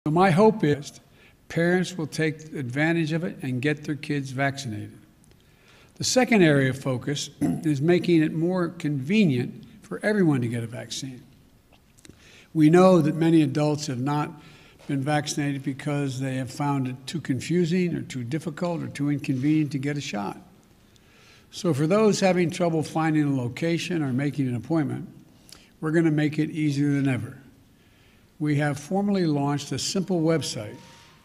So my hope is parents will take advantage of it and get their kids vaccinated. The second area of focus is making it more convenient for everyone to get a vaccine. We know that many adults have not been vaccinated because they have found it too confusing or too difficult or too inconvenient to get a shot. So for those having trouble finding a location or making an appointment, we're going to make it easier than ever. We have formally launched a simple website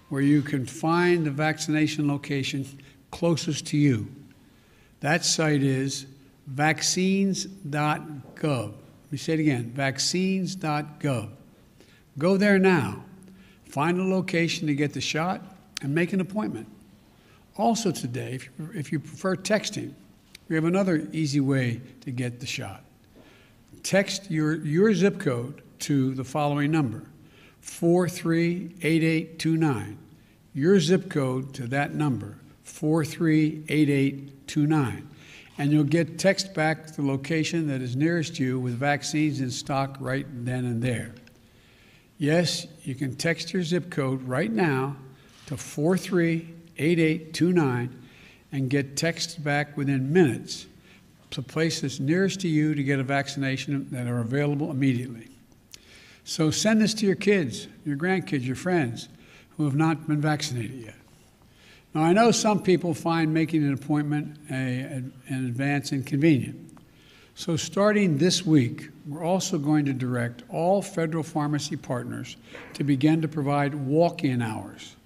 where you can find the vaccination location closest to you. That site is vaccines.gov. Let me say it again, vaccines.gov. Go there now, find a location to get the shot, and make an appointment. Also today, if you prefer texting, we have another easy way to get the shot. Text your zip code to the following number, 438829. Your zip code to that number, 438829. And you'll get text back the location that is nearest you with vaccines in stock right then and there. Yes, you can text your zip code right now to 438829 and get text back within minutes to places nearest to you to get a vaccination that are available immediately. So send this to your kids, your grandkids, your friends who have not been vaccinated yet. Now, I know some people find making an appointment in advance inconvenient. So starting this week, we're also going to direct all federal pharmacy partners to begin to provide walk-in hours.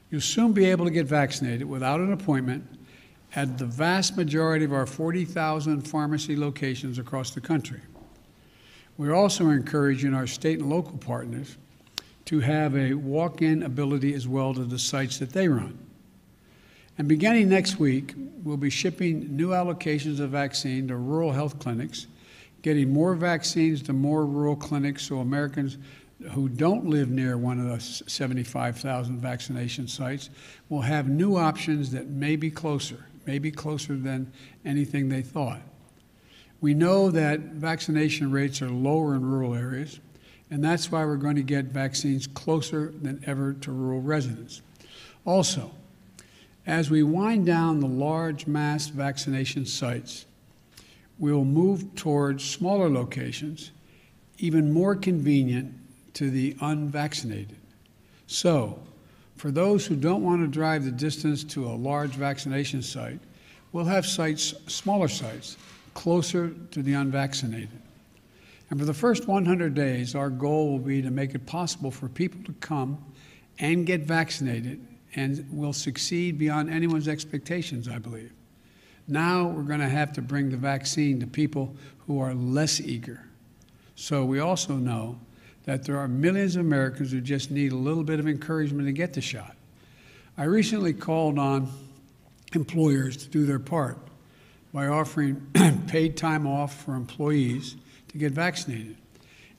You'll soon be able to get vaccinated without an appointment at the vast majority of our 40,000 pharmacy locations across the country. We're also encouraging our state and local partners to have a walk-in ability as well to the sites that they run. And beginning next week, we'll be shipping new allocations of vaccine to rural health clinics, getting more vaccines to more rural clinics so Americans who don't live near one of the 75,000 vaccination sites will have new options that may be closer than anything they thought. We know that vaccination rates are lower in rural areas, and that's why we're going to get vaccines closer than ever to rural residents. Also, as we wind down the large mass vaccination sites, we'll move towards smaller locations, even more convenient to the unvaccinated. So, for those who don't want to drive the distance to a large vaccination site, we'll have smaller sites, closer to the unvaccinated. And for the first 100 days, our goal will be to make it possible for people to come and get vaccinated, and will succeed beyond anyone's expectations, I believe. Now we're going to have to bring the vaccine to people who are less eager. So we also know that there are millions of Americans who just need a little bit of encouragement to get the shot. I recently called on employers to do their part by offering paid time off for employees to get vaccinated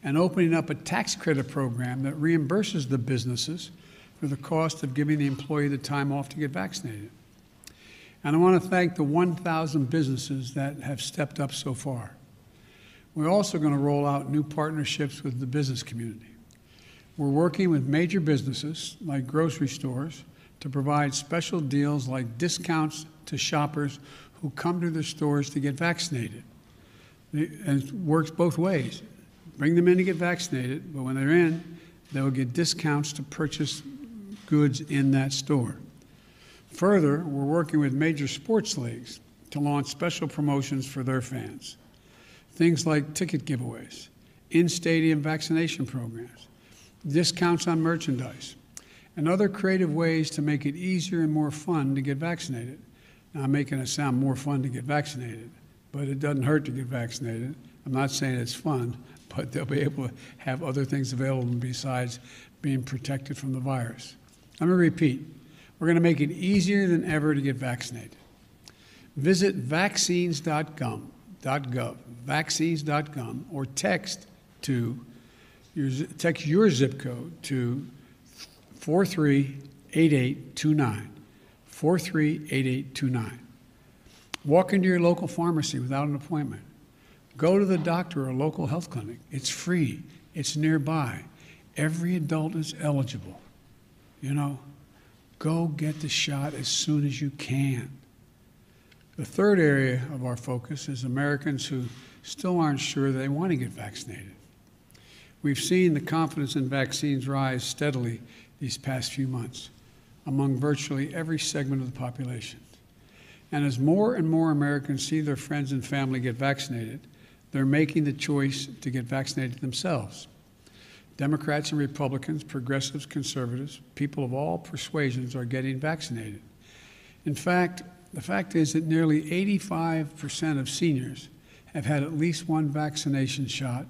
and opening up a tax credit program that reimburses the businesses for the cost of giving the employee the time off to get vaccinated. And I want to thank the 1,000 businesses that have stepped up so far. We're also going to roll out new partnerships with the business community. We're working with major businesses like grocery stores to provide special deals like discounts to shoppers who come to their stores to get vaccinated. And it works both ways. Bring them in to get vaccinated, but when they're in, they'll get discounts to purchase goods in that store. Further, we're working with major sports leagues to launch special promotions for their fans. Things like ticket giveaways, in-stadium vaccination programs, discounts on merchandise, and other creative ways to make it easier and more fun to get vaccinated. Now, I'm making it sound more fun to get vaccinated, but it doesn't hurt to get vaccinated. I'm not saying it's fun, but they'll be able to have other things available besides being protected from the virus. Let me repeat. We're going to make it easier than ever to get vaccinated. Visit vaccines.gov, vaccines.gov, or text your zip code to 438829, 438829. Walk into your local pharmacy without an appointment. Go to the doctor or a local health clinic. It's free. It's nearby. Every adult is eligible. You know, go get the shot as soon as you can. The third area of our focus is Americans who still aren't sure they want to get vaccinated. We've seen the confidence in vaccines rise steadily these past few months among virtually every segment of the population. And as more and more Americans see their friends and family get vaccinated, they're making the choice to get vaccinated themselves. Democrats and Republicans, progressives, conservatives, people of all persuasions are getting vaccinated. In fact, the fact is that nearly 85% of seniors have had at least one vaccination shot,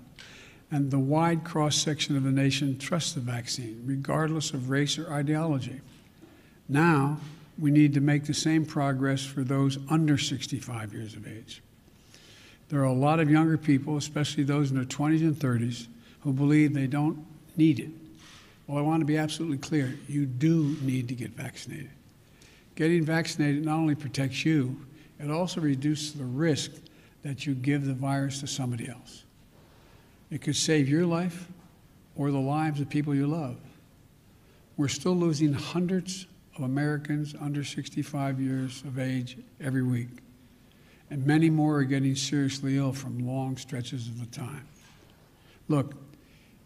and the wide cross-section of the nation trusts the vaccine, regardless of race or ideology. Now, we need to make the same progress for those under 65 years of age. There are a lot of younger people, especially those in their 20s and 30s, who believe they don't need it. Well, I want to be absolutely clear. You do need to get vaccinated. Getting vaccinated not only protects you, it also reduces the risk that you give the virus to somebody else. It could save your life or the lives of people you love. We're still losing hundreds of Americans under 65 years of age every week, and many more are getting seriously ill from long stretches of the time. Look,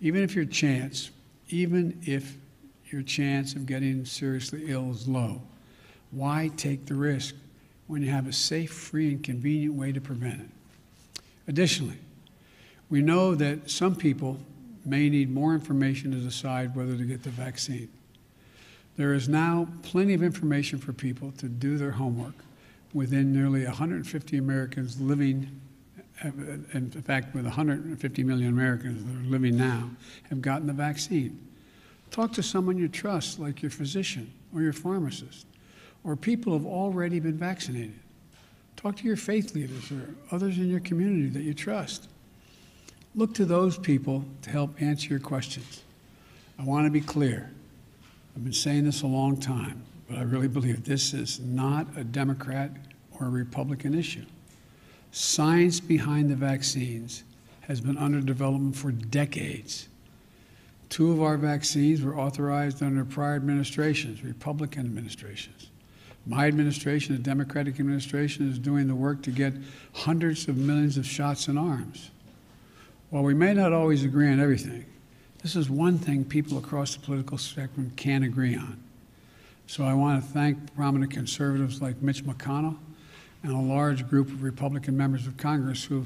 even if your chance of getting seriously ill is low, why take the risk when you have a safe, free, and convenient way to prevent it? Additionally, we know that some people may need more information to decide whether to get the vaccine. There is now plenty of information for people to do their homework within nearly 150 Americans living, in fact, with 150 million Americans that are living now, have gotten the vaccine. Talk to someone you trust, like your physician or your pharmacist, or people who have already been vaccinated. Talk to your faith leaders or others in your community that you trust. Look to those people to help answer your questions. I want to be clear. I've been saying this a long time, but I really believe this is not a Democrat or a Republican issue. Science behind the vaccines has been under development for decades. 2 of our vaccines were authorized under prior administrations, Republican administrations. My administration, the Democratic administration, is doing the work to get hundreds of millions of shots in arms. While we may not always agree on everything, this is one thing people across the political spectrum can agree on. So I want to thank prominent conservatives like Mitch McConnell and a large group of Republican members of Congress who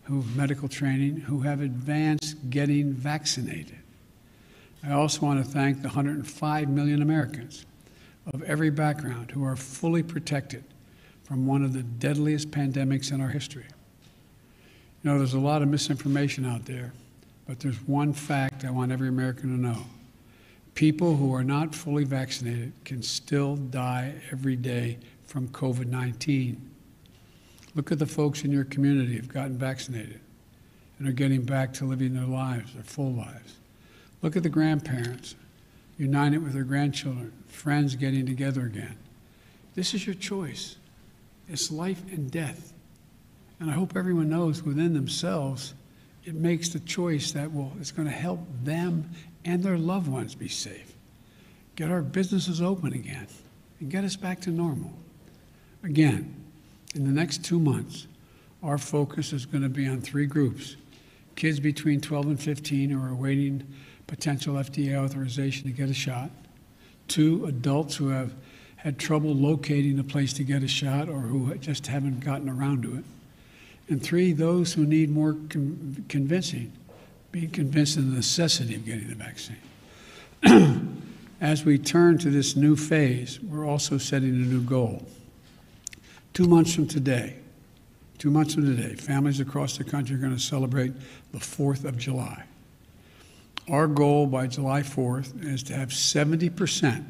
have medical training, who have advanced getting vaccinated. I also want to thank the 105 million Americans of every background who are fully protected from one of the deadliest pandemics in our history. You know, there's a lot of misinformation out there, but there's one fact I want every American to know. People who are not fully vaccinated can still die every day from COVID-19. Look at the folks in your community who've gotten vaccinated and are getting back to living their lives, their full lives. Look at the grandparents, united with their grandchildren, friends getting together again. This is your choice. It's life and death. And I hope everyone knows within themselves it makes the choice that it's going to help them and their loved ones be safe, get our businesses open again, and get us back to normal. Again, in the next 2 months, our focus is going to be on 3 groups: kids between 12 and 15 who are awaiting potential FDA authorization to get a shot, 2 adults who have had trouble locating a place to get a shot or who just haven't gotten around to it, and 3, those who need more convincing, being convinced of the necessity of getting the vaccine. As we turn to this new phase, we're also setting a new goal. 2 months from today, families across the country are going to celebrate the 4th of July. Our goal by July 4th is to have 70%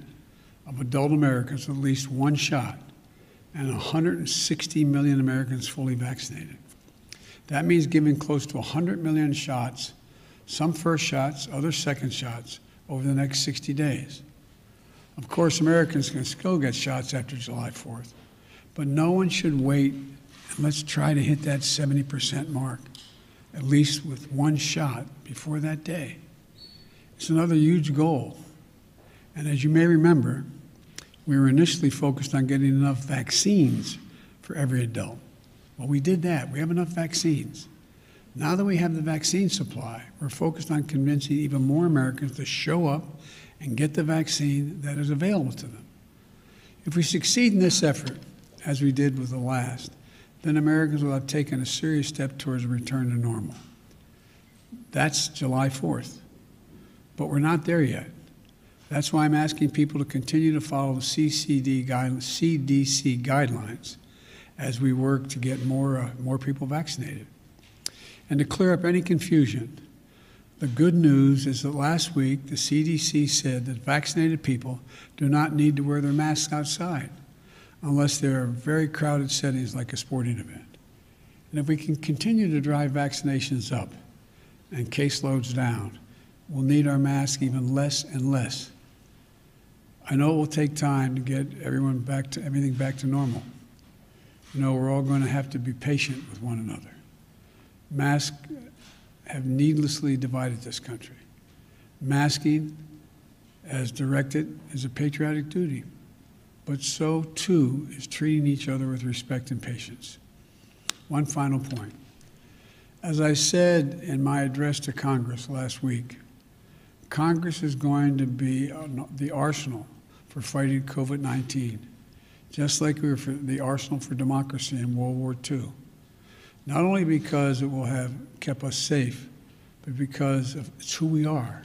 of adult Americans with at least 1 shot and 160 million Americans fully vaccinated. That means giving close to 100 million shots, some first shots, others second shots, over the next 60 days. Of course, Americans can still get shots after July 4th, but no one should wait, and let's try to hit that 70% mark, at least with 1 shot before that day. It's another huge goal. And as you may remember, we were initially focused on getting enough vaccines for every adult. Well, we did that. We have enough vaccines. Now that we have the vaccine supply, we're focused on convincing even more Americans to show up and get the vaccine that is available to them. If we succeed in this effort, as we did with the last, then Americans will have taken a serious step towards a return to normal. That's July 4th. But we're not there yet. That's why I'm asking people to continue to follow the CDC guidelines as we work to get more people vaccinated. And to clear up any confusion, the good news is that last week the CDC said that vaccinated people do not need to wear their masks outside unless they're in very crowded settings like a sporting event. And if we can continue to drive vaccinations up and caseloads down, we'll need our masks even less and less. I know it will take time to get everything back to normal. You know, we're all going to have to be patient with one another. Masks have needlessly divided this country. Masking, as directed, is a patriotic duty, but so too is treating each other with respect and patience. One final point. As I said in my address to Congress last week, Congress is going to be the arsenal for fighting COVID-19, just like we were for the arsenal for democracy in World War II. Not only because it will have kept us safe, but because it's who we are.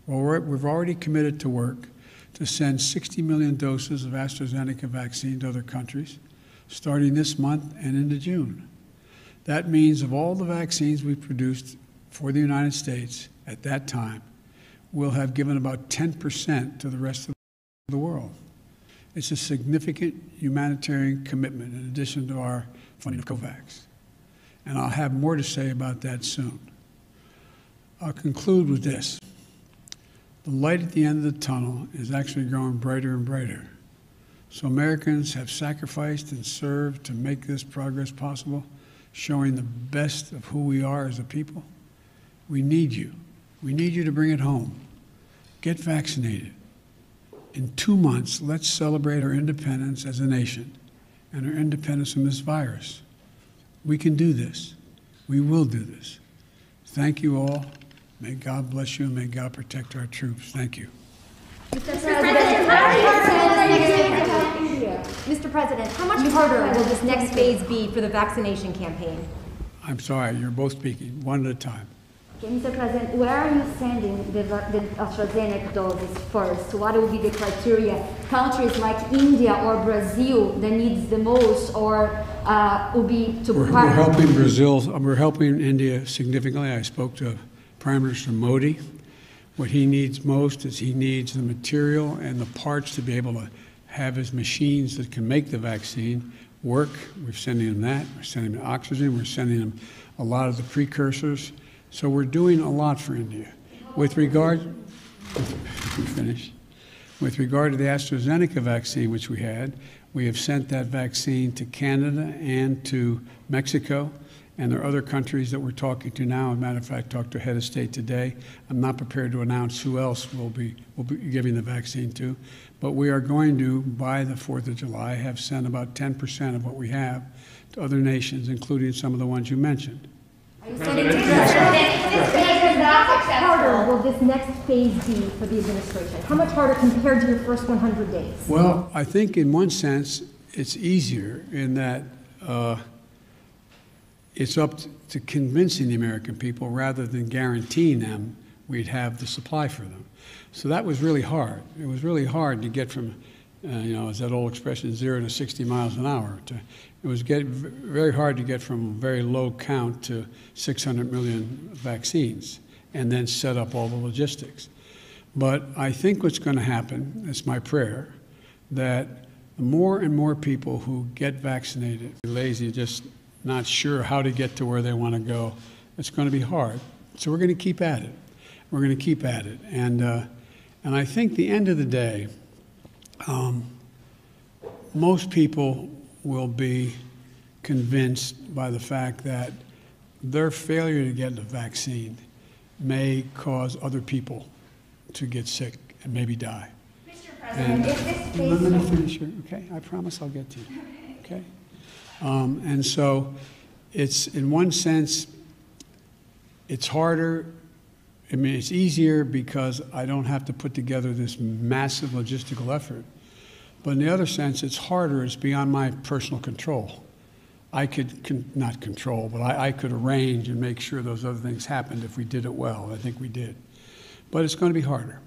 Well, we've already committed to work to send 60 million doses of AstraZeneca vaccine to other countries, starting this month and into June. That means of all the vaccines we produced for the United States at that time, we'll have given about 10% to the rest of the world. It's a significant humanitarian commitment in addition to our funding of COVAX. And I'll have more to say about that soon. I'll conclude with this. The light at the end of the tunnel is actually growing brighter and brighter. So Americans have sacrificed and served to make this progress possible, showing the best of who we are as a people. We need you. We need you to bring it home. Get vaccinated. In 2 months, let's celebrate our independence as a nation and our independence from this virus. We can do this. We will do this. Thank you all. May God bless you and may God protect our troops. Thank you. Mr. President, how much harder will this next phase be for the vaccination campaign? I'm sorry, you're both speaking, one at a time. Okay, Mr. President, where are you sending the AstraZeneca doses first? What will be the criteria? Countries like India or Brazil that needs the most, or will be to We're helping Brazil. We're helping India significantly. I spoke to Prime Minister Modi. What he needs most is he needs the material and the parts to be able to have his machines that can make the vaccine work. We're sending him that. We're sending him oxygen. We're sending him a lot of the precursors. So we're doing a lot for India. With regard, with regard to the AstraZeneca vaccine, which we had, we have sent that vaccine to Canada and to Mexico, and there are other countries that we're talking to now. As a matter of fact, I talked to head of state today. I'm not prepared to announce who else we'll be giving the vaccine to, but we are going to, by the 4th of July, have sent about 10% of what we have to other nations, including some of the ones you mentioned. How much harder will this next phase be for the administration? How much harder compared to your first 100 days? Well, I think in one sense it's easier in that it's up to convincing the American people rather than guaranteeing them we'd have the supply for them. So that was really hard. It was really hard to get from, as that old expression, 0 to 60 miles an hour. It was very hard to get from very low count to 600 million vaccines and then set up all the logistics. But I think what's going to happen, it's my prayer, that the more and more people who get vaccinated, lazy, just not sure how to get to where they want to go, it's going to be hard. So we're going to keep at it. We're going to keep at it. And I think the end of the day, most people will be convinced by the fact that their failure to get the vaccine may cause other people to get sick and maybe die. President, if this phase Let me finish here, okay? I promise I'll get to you, okay? And so it's, in one sense, it's harder. I mean, it's easier because I don't have to put together this massive logistical effort. But in the other sense, it's harder. It's beyond my personal control. I could, not control, but I could arrange and make sure those other things happened if we did it well. I think we did. But it's going to be harder.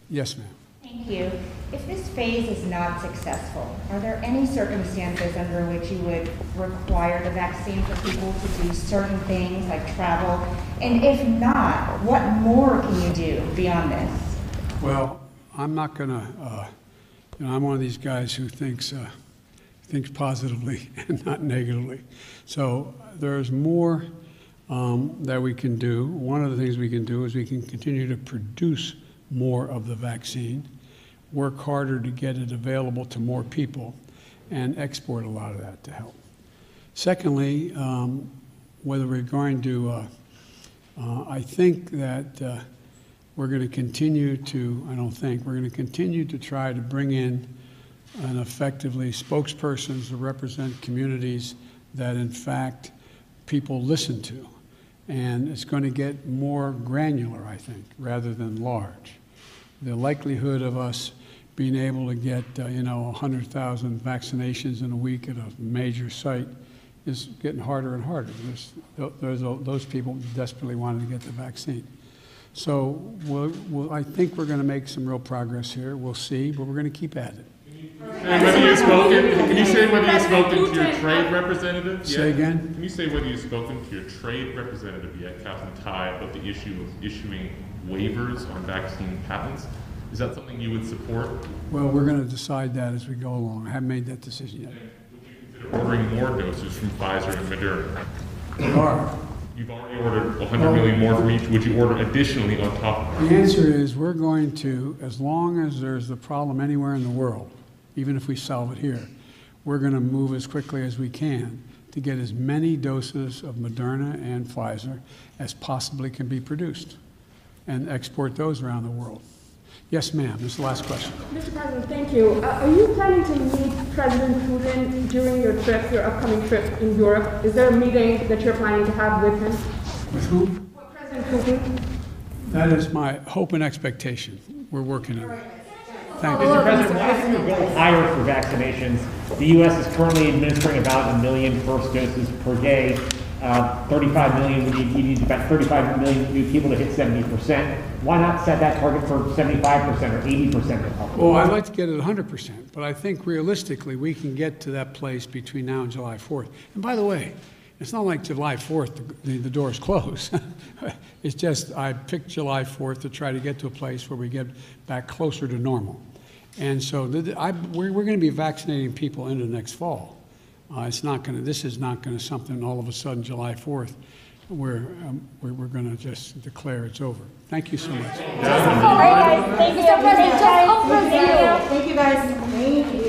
Yes, ma'am. Thank you. If this phase is not successful, are there any circumstances under which you would require the vaccine for people to do certain things like travel? And if not, what more can you do beyond this? Well, I'm not going to, I'm one of these guys who thinks positively and not negatively. So there's more that we can do. One of the things we can do is we can continue to produce more of the vaccine, work harder to get it available to more people, and export a lot of that to help. Secondly, whether we're going to, I think that we're going to continue to, we're going to continue to try to bring in and effectively spokespersons to represent communities that in fact people listen to. And it's going to get more granular, I think, rather than large. The likelihood of us being able to get, 100,000 vaccinations in a week at a major site is getting harder and harder. There's those people desperately wanting to get the vaccine. So I think we're going to make some real progress here. We'll see, but we're going to keep at it. Can you say whether you've spoken to your trade representative yet? Say again? Can you say whether you've spoken to your trade representative yet, Captain Tai, about the issue of issuing waivers on vaccine patents? Is that something you would support? Well, we're going to decide that as we go along. I haven't made that decision yet. Would you consider ordering more doses from Pfizer and Moderna? We are. You've already ordered 100 million more from each. Would you order additionally on top of that? The answer is we're going to, as long as there's a problem anywhere in the world, even if we solve it here, we're going to move as quickly as we can to get as many doses of Moderna and Pfizer as possibly can be produced and export those around the world. Yes, ma'am. This is the last question. Mr. President, thank you. Are you planning to meet President Putin during your trip, your upcoming trip in Europe? Is there a meeting that you're planning to have with him? With whom? With President Putin. That is my hope and expectation. We're working on it. Thank you. Mr. President, why is the goal higher for vaccinations? The U.S. is currently administering about 1 million first doses per day. 35 million, you need about 35 million new people to hit 70%. Why not set that target for 75% or 80% of the population? Well, I'd like to get it 100%, but I think realistically we can get to that place between now and July 4th. And by the way, it's not like July 4th, the doors close. It's just I picked July 4th to try to get to a place where we get back closer to normal. And so we're going to be vaccinating people into next fall. This is not going to something all of a sudden July 4th where we're going to just declare it's over. Thank you so much. Mr. President, just over Brazil. Thank you, guys. Thank you.